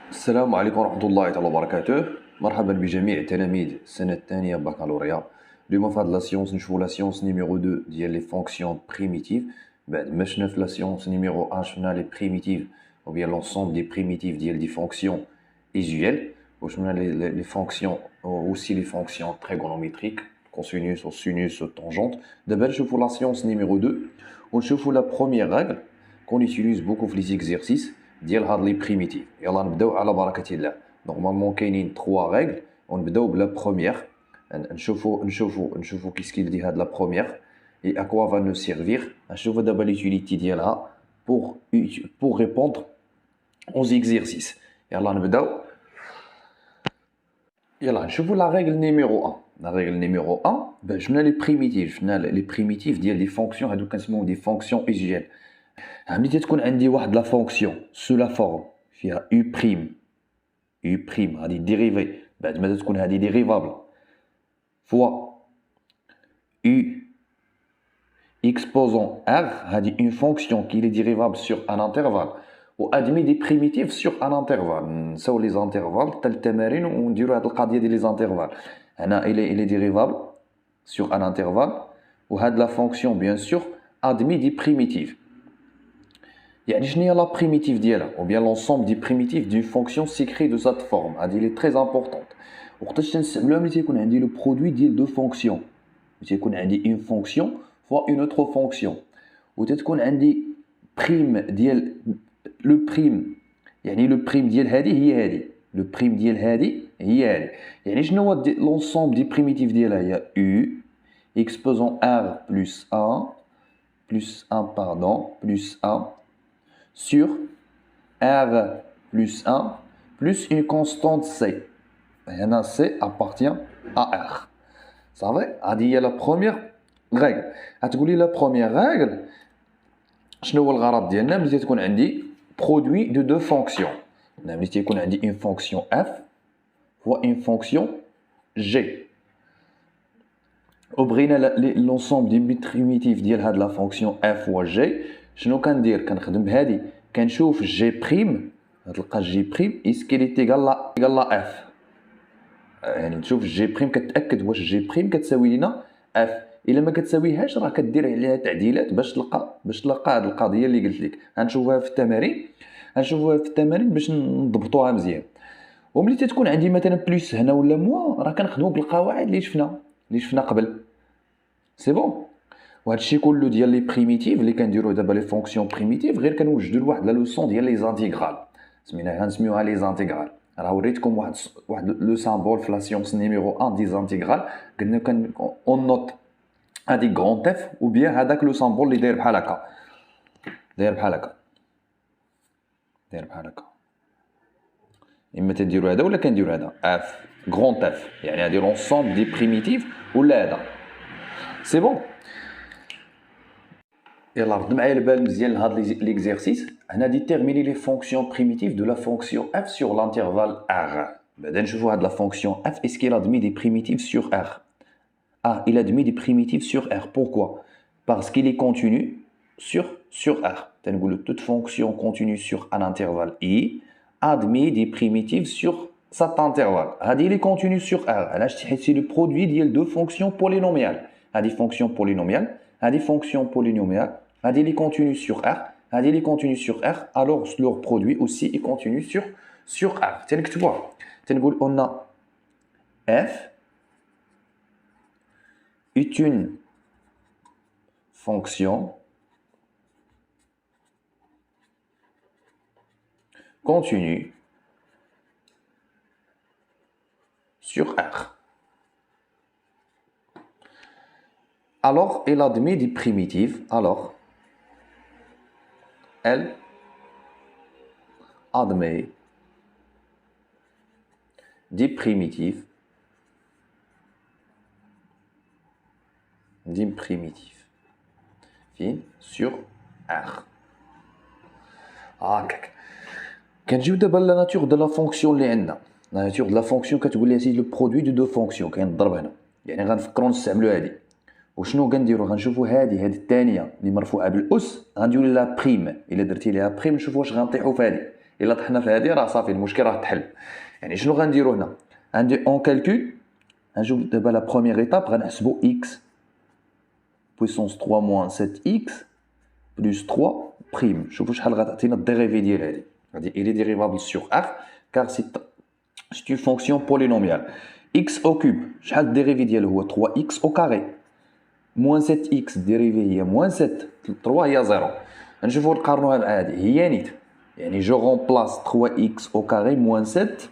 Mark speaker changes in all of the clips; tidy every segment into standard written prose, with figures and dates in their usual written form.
Speaker 1: السلام عليكم ورحمة الله تعالى وبركاته. مرحبا بجميع تلاميذ السنة الثانية بكالوريا. اليوم في هاد لا سيونس نشوفو لا سيونس نيميرو 2 ديال لي فونكسيون بريميتيف. بعد ما شفنا في لا سيونس نيميرو 1 شفنا لي بريميتيف ou bien l'ensemble des primitives ديال des fonctions usuelles. وشفنا les fonctions aussi les fonctions trigonométriques cosinus ou sinus ou tangente. دابا نشوفو la science numéro 2 ونشوفو la première règle qu'on utilise beaucoup في les exercices ديال هاد لي بريميتيف. يلا نبداو على بركة الله. نورمالمون كاينين 3 ريغل ونبداو بلا بروميير. نشوفو كيسكيل دي هاد لا بروميير et à quoi va nous servir. نشوفو دابا l'utilité ديالها pour répondre aux exercices. يلا نبداو. يلا نشوفو لا ريغل نيميرو 1. لا ريغل نيميرو 1 باش شفنا لي بريميتيف، شفنا لي بريميتيف ديال لي فونكسيون هادو كنسميوهم دي فونكسيون ايجيال. ملي تكون عندي واحد لا فونكسيون سو لا فورم فيها u بريم غادي ديريفي بعد ما تكون هذه ديريفابل فوا u exposant r هذه une fonction qui est dérivable sur un intervalle و admis des primitives sur un intervalle. نساو لي زانترفال حتى التمارين ونديرو هاد القضيه ديال لي زانترفال. هنا il est dérivable sur un intervalle و هاد لا fonction bien sûr admis des primitives. يعني شنو هي لا بريميتيف ديالها ou bien l'ensemble des primitives d'une fonction s'écrit de cette forme. هذه اللي très importante. وقتاش تنستعملوها ملي تيكون عندي لو برودوي ديال دو فونكسيون، ملي تيكون عندي une fonction fois une autre fonction و تتكون عندي بريم ديال لو بريم، يعني لو بريم ديال هذه هي هذه، لو بريم ديال هذه هي هذه. يعني شنو هو l'ensemble des primitives ديالها؟ هي u exposant r plus 1 plus 1 sur r plus 1 plus une constante c. هنا c appartient à r. صافي، هذه هي لا بروميير ريغل. غتقولي لا بروميير ريغل شنو هو الغرض ديالنا ملي تكون عندي برودوي دو دو فونكسيون. ملي تيكون عندي اون فونكسيون f فوا اون فونكسيون g وبغينا لونسومبل دي بريميتيف ديال هاد لا فونكسيون f و g، شنو كندير؟ كنخدم بهادي، كنشوف جي بريم، غتلقى جي بريم اسكيل ايغال لا اف. يعني نشوف جي بريم كتاكد واش جي بريم كتساوي لنا اف. الا ما كتساويهاش راه كدير عليها تعديلات باش تلقى هاد القضيه اللي قلت لك. غنشوفوها في التمارين باش نضبطوها مزيان. وملي تتكون عندي مثلا بلس هنا ولا موا راه كنخدموا بالقواعد اللي شفنا قبل. سي بون. وهذا الشيء كله ديال لي بريميتيف اللي كنديروا دابا لي فونكسيون بريميتيف غير كنوجدوا لواحد لا لوسون ديال لي زانتيغرال، غنسميوها لي زانتيغرال. راه وريتكم واحد لو سامبول في لا سيونس نيميرو 1 دي زانتيغرال. قلنا اون نوت هادي غران اف او بيان هذاك لو سامبول اللي داير بحال هكا. اما تديروا هذا ولا كنديروا هذا اف غران اف، يعني هادي لونسومبل دي بريميتيف ولا هذا. سي بون. يلا رد معايا البال مزيان لهاد ليكزيرسيس. هنا ديتيرميني لي فونكسيون بريميتيف دو لا فونكسيون f sur l'intervalle r. بعدا نشوفوا هاد لا فونكسيون f est-ce qu'il admet des primitives sur r. Ah, il admet des primitives sur r. Pourquoi? Parce qu'il est continu sur r. تنقولوا toute fonction continue sur un intervalle i admet des primitives sur cet intervalle. هادي اللي continue sur r. علاش؟ حيت سي لو برودوي ديال دو فونكسيون بولينوميال. هادي فونكسيون بولينوميال، هادي فونكسيون بولينوميال، هادي اللي continue sur r، هادي اللي continue sur r. alors leur produit aussi est continu sur r. تنكتبوها، تنقول on a f est une fonction continue sur r. Alors elle admet des primitives. Alors elle admet des primitives sur R. هاكاك. كنجيو دابا لا ناتور دو لا فونكسيون اللي عندنا. لا ناتور دو لا فونكسيون كتقول لي سيدي لو برودوي دو فونكسيون كاين الضرب هنا. يعني غنفكروا نستعملوا هذه. وشنو كنديروا؟ غنشوفوا هذه الثانيه اللي مرفوعه بالاس غنديروا لها بريم. الا درتي لها بريم نشوفوا واش غنطيحوا في هذه. الا طحنا في هذه راه صافي المشكل راه تحل. يعني شنو غنديرو هنا؟ عندي اون كالكول نجيو دابا لا بروميير ايتاب غنحسبو x puissance 3 moins 7x plus 3 prime. شوفوا شحال غتعطينا الديريفي ديال هذه. غادي il est dérivable sur r car c'est une fonction polynomiale. x au cube شحال الديريفي ديالو هو 3x au carré moins 7x الديريفي هي moins 7 3 هي 0. نشوفوا نقارنوها مع هذه هي نيت. يعني je remplace 3x au carré moins 7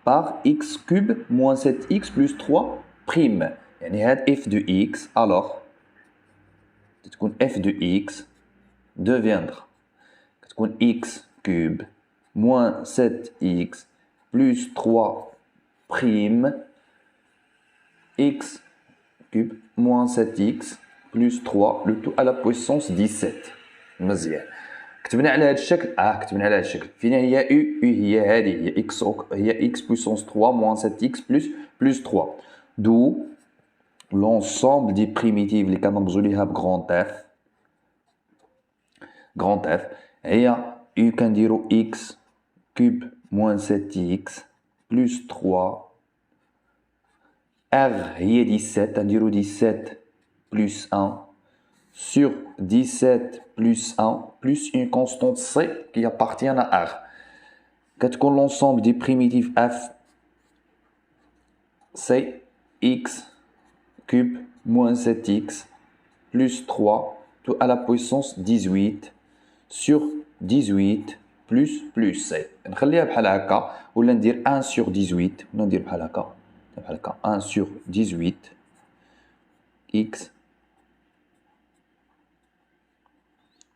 Speaker 1: par x cube moins 7x plus 3 prime. يعني هاد f de x alors تكون f de x deviendra تكون x cube moins 7x plus 3 prime x cube moins 7x plus 3 le tout à la puissance 17. مزيان كتبنا على هذا الشكل كتبنا على هذا الشكل فين هي u هي هذه هي x هي x puissance 3 moins 7x plus 3 d'où l'ensemble des primitives اللي كنرمزوا ليها بغران F هي u كنديرو x cube moins 7x plus 3 r هي 17 نديرو 17 plus 1 sur 17 plus 1 plus une constante c qui appartient à r. كتكون l'ensemble des primitives f c'est x cube moins 7x plus 3 tout à la puissance 18 sur 18 plus c. نخليها بحال هكا ولا ندير 1 sur 18 ولا ندير بحال هكا 1 sur 18 x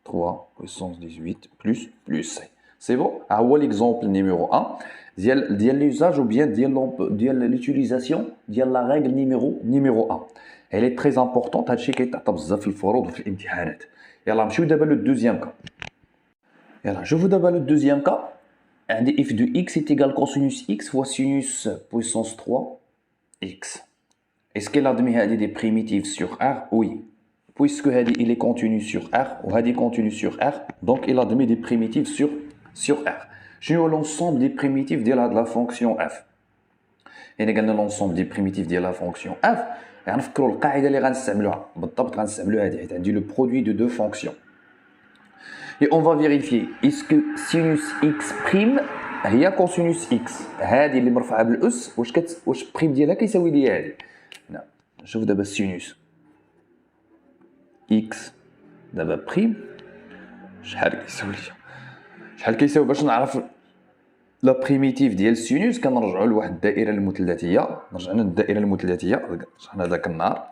Speaker 1: 3 puissance 18 plus c. C'est bon. هو l'exemple numéro 1 ديال l'usage ou bien ديال l'utilisation ديال la règle numéro 1. Elle est très importante. هادشي كيتعطى بزاف في الفروض وفي الامتحانات. يلا نمشيو دابا لو دوزيام كا. يلا شوفوا دابا لو دوزيام كا. عندي f de x est égal cosinus x fois sinus puissance 3 x. Est-ce qu'elle admet هذه des primitives sur r? Oui. Puisque هذه il est continu sur r ou هذه continu sur r, donc il admet des primitives sur r. شنو l'ensemble des primitives ديال هاد la fonction f. يعني قلنا l'ensemble des primitives ديال la fonction f غنفكروا القاعده اللي غنستعملوها بالضبط غنستعملوها هذه حيت عندي le produit de deux fonctions. Et on va vérifier est-ce que sinus x prime هي cosinus x هذه اللي مرفوعه بالاس واش بريم ديالها كيساوي لي هذه. هنا نشوف دابا السينوس x دابا بريم شحال كيساوي باش نعرف لا بريميتيف ديال السينوس كنرجعوا لواحد الدائره المثلثيه. رجعنا للدائره المثلثيه شحال هذاك النهار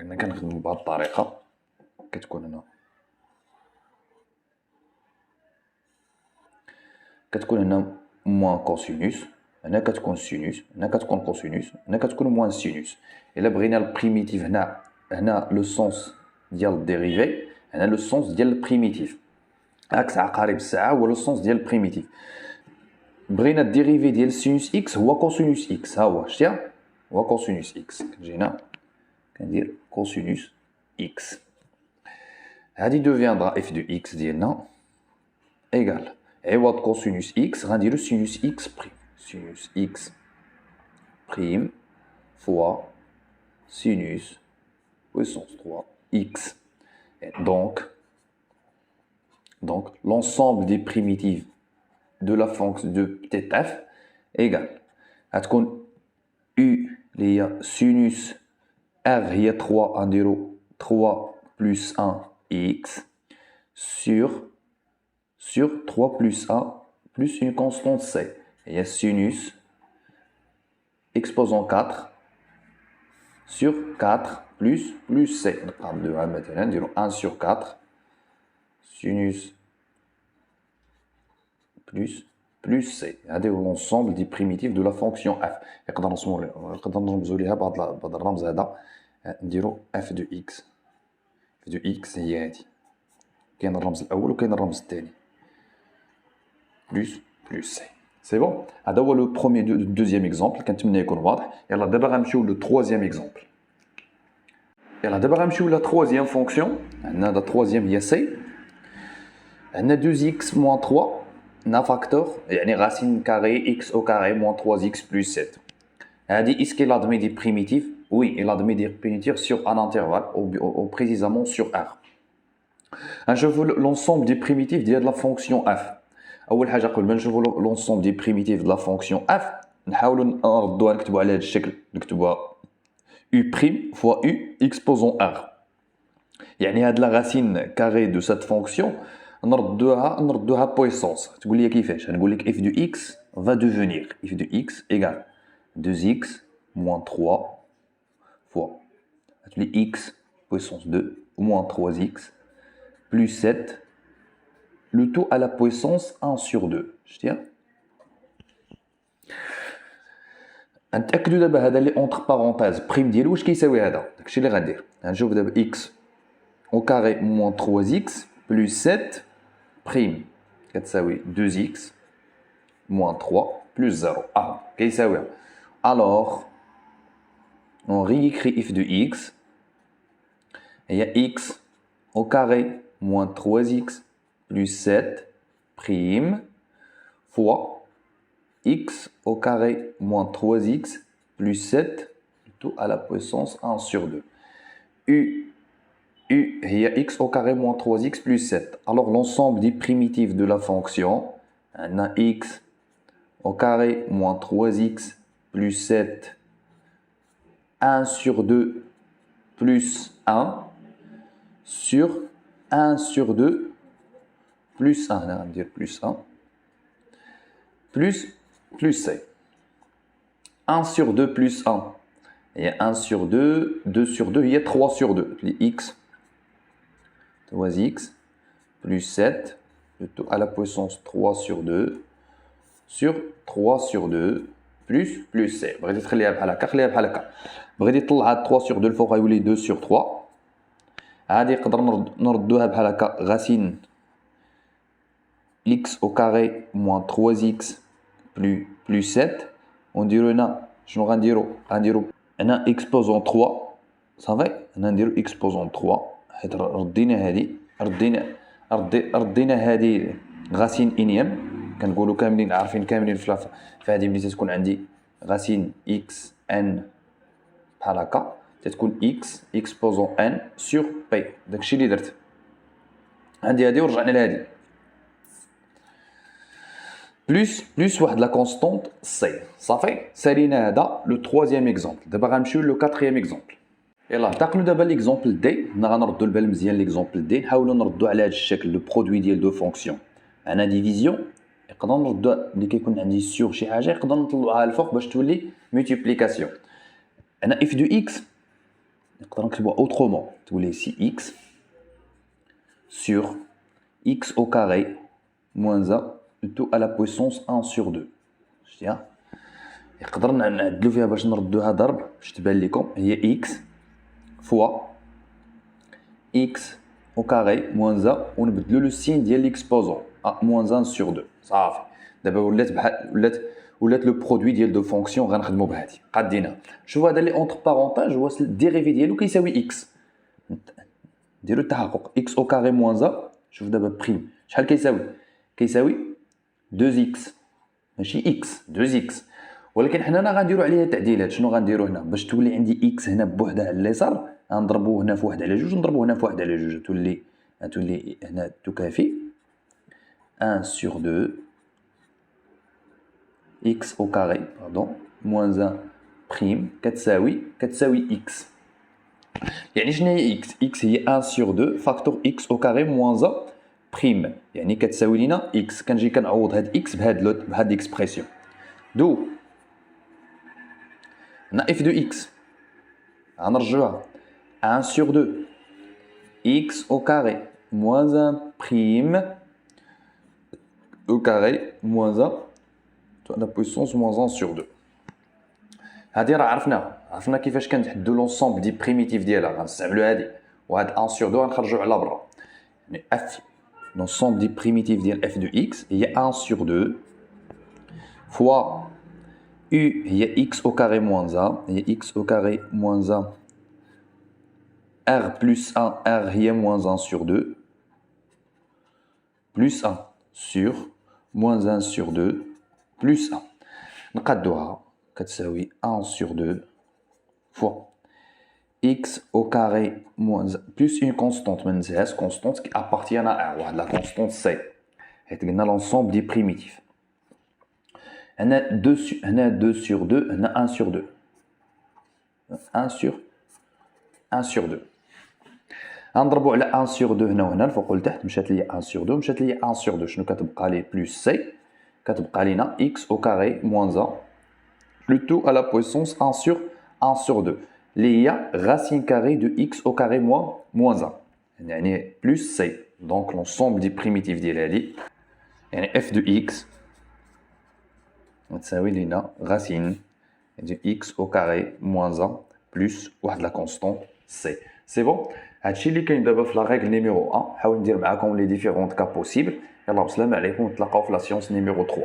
Speaker 1: قلنا كنخدموا بهذه الطريقه كتكون هنا موان كوسينوس هنا كتكون سينوس هنا كتكون كوسينوس هنا كتكون موان سينوس. الا بغينا البريميتيف هنا لو سونس ديال الديريفي هنا لو سونس ديال البريميتيف عكس عقارب الساعه هو لو سونس ديال البريميتيف. بغينا الديريفي ديال سينوس اكس هو كوسينوس اكس ها هو شتي هو كوسينوس اكس كنجي هنا كندير كوسينوس اكس هادي دوفيندرا اف دو اكس ديالنا ايغال عوض كوسينوس اكس غنديرو سينوس اكس بريم سينوس اكس بريم فوا سينوس puissance 3 x. Donc l'ensemble des primitives de la fonction de peut-être f égale غتكون u اللي هي sinus r هي 3 نديرو 3 plus 1 x sur 3 plus 1 plus une constante c هي sinus exposant 4 sur 4 plus c. نقرب 2 مثلا نديرو 1 sur 4 sinus plus c. هذا هو l'ensemble des primitives de la fonction f. نقدر نرمزو ليها بهذا الرمز هذا نديرو f de x هي هذه كاين الرمز الاول وكاين الرمز الثاني plus c. C'est bon. هذا هو لو بروميير دوزيام اكزومبل كنتمنى يكون واضح. يلا دابا غنمشيو لو تروازيام اكزومبل. يلا دابا غنمشيو لا تروازيام فونكسيون. عندنا لا تروازيام هي c. عندنا 2x moins 3 On a facteur, يعني racine carrée x au carré moins 3x plus 7. Est-ce qu'il admet des primitives? Oui, il admet des primitives sur un intervalle, ou précisément sur R. Je veux l'ensemble des primitives de la fonction f. أول حاجة قبل نشوفوا l'ensemble des primitives de la fonction f نحاولوا نردوها نكتبوا على هذا الشكل نكتبوها u' fois u exposant r. يعني هاد la racine carrée de cette fonction نردوها puissance. تقول لي كيفاش؟ نقول لك f de x va devenir f de x égale 2x moins 3 fois تقول لي x puissance 2 moins 3x plus 7, le tout à la puissance 1 sur 2. Je tiens. نتاكدوا دابا هذا اللي entre parenthèses prime ديالو واش كيساوي هذا داكشي اللي غندير غنشوف دابا x au carré moins 3x plus 7 prime كتساوي 2x moins 3 plus 0 كيساوي alors on réécrit f de x هي x au carré moins 3x plus 7 prime fois x au carré moins 3x plus 7 tout à la puissance 1 sur 2. U est x au carré moins 3x plus 7. Alors l'ensemble des primitives de la fonction, on a x au carré moins 3x plus 7 1 sur 2 plus 1 sur 1 sur 2 plus 1, on va dire plus 1, plus c. 1 sur 2 plus 1. Il y a 1 sur 2, 2 sur 2, il y a 3 sur 2. Les x, 3x, plus 7, plutôt à la puissance 3 sur 2, sur 3 sur 2, plus c. بغيتي تخليها بحال هكا خليها بحال هكا. بغيتي تطلع هاد 3 sur 2 الفوق غيولي 2 sur 3. هادي نقدر نردوها بحال هكا racine x au carré moins 3x plus 7. On dirait هنا شنو غنديرو هنا exposant 3 صافي هنا نديرو exposant 3 حيت ردينا هادي غاسين انيام كنقولوا كاملين عارفين كاملين في هادي ملي تكون عندي غاسين x n بحال هكا تتكون x exposant n sur p. داكشي اللي درت عندي هادي ورجعنا لهادي plus واحد لا كونستونط سي صافي سالينا هذا لو troisième اكزومبل. دابا غنمشيو لو quatrième اكزومبل. يلاه انتقلوا دابا ليكزومبل دي. حنا غنردوا البال مزيان ليكزومبل دي نحاولوا نردوا على هذا الشكل لو برودوي ديال دو فونكسيون انا ديفيزيون نقدر نردوا ملي كيكون عندي سور شي حاجه نقدر نطلعوها الفوق باش تولي ملتيبليكاسيون. انا اف دو اكس نقدر نكتبوها اوترومون تولي سي اكس sur x au carré moins 1 tout à la puissance 1 sur 2. شتيها نقدر نعدلو فيها باش نردوها ضرب باش تبان لكم هي x fois x au carré moins 1 ونبدلو لو سين ديال ليكسبوزون moins 1 sur 2 صافي. دابا ولات بحال ولات لو برودوي ديال دو فونكسيون غنخدمو بهادي قادينها. شوف هذا اللي اونتر بارونتاج هو الديريفي ديالو كيساوي x نديرو التحقق x au carré moins 1. شوف دابا بريم شحال كيساوي 2x ماشي x 2x. ولكن حنا غنديرو عليها تعديلات. شنو غنديرو هنا باش تولي عندي x هنا بوحدها على اليسار غنضربو هنا في 1 على 2 ونضربو هنا في 1 على 2 تولي هنا تكافي 1 sur 2 x au carré moins 1 prime كتساوي x. يعني شنو هي x هي 1 sur 2 فاكتور x au carré moins 1 prime يعني كتساوي لينا x. كنجي كنعوض هاد x بهاد ليكسبرسيون دو هنا f de x غنرجعوها 1 sur 2 x au carré moins 1 prime au carré moins 1 à la puissance moins 1 sur 2. هادي راه عرفنا كيفاش كنحدو لونسومبل دي بريميتيف ديالها غنستعملو هادي وهاد 1 sur 2 غنخرجو على برا. يعني f l'ensemble des primitives ديال f de x هي 1 sur 2 fois u هي x au carré moins 1 هي x au carré moins 1 r plus 1 r هي moins 1 sur 2 plus 1 sur moins 1 sur 2 plus 1. نقادوها كتساوي 1 sur 2 fois x au carré moins 1 plus une constante, ما ننساهاش constante qui appartient à R, واحد la constante C. حيت قلنا l'ensemble des primitifs. هنا 2 sur 2, هنا 1 sur 2. 1 sur 2. غنضربو على 1 sur 2 هنا وهنا الفوق لتحت مشات لي 1 sur 2 مشات لي 1 sur 2. شنو كتبقى لي بلس C كتبقى لينا x au carré moins 1 plutôt à la puissance 1 sur 2 اللي هي racine carrée de x au carré moins 1 يعني plus C. donc l'ensemble des primitifs ديال هادي يعني f de x تساوي لينا racine de x au carré moins 1 plus واحد la constante C. c'est bon. هادشي اللي كاين دابا في لا ريغل نيميرو 1. حاول ندير معاكم لي ديفيرونت كا بوسيبل. يلا بسلام عليكم، نتلاقاو في لا سيونس نيميرو 3.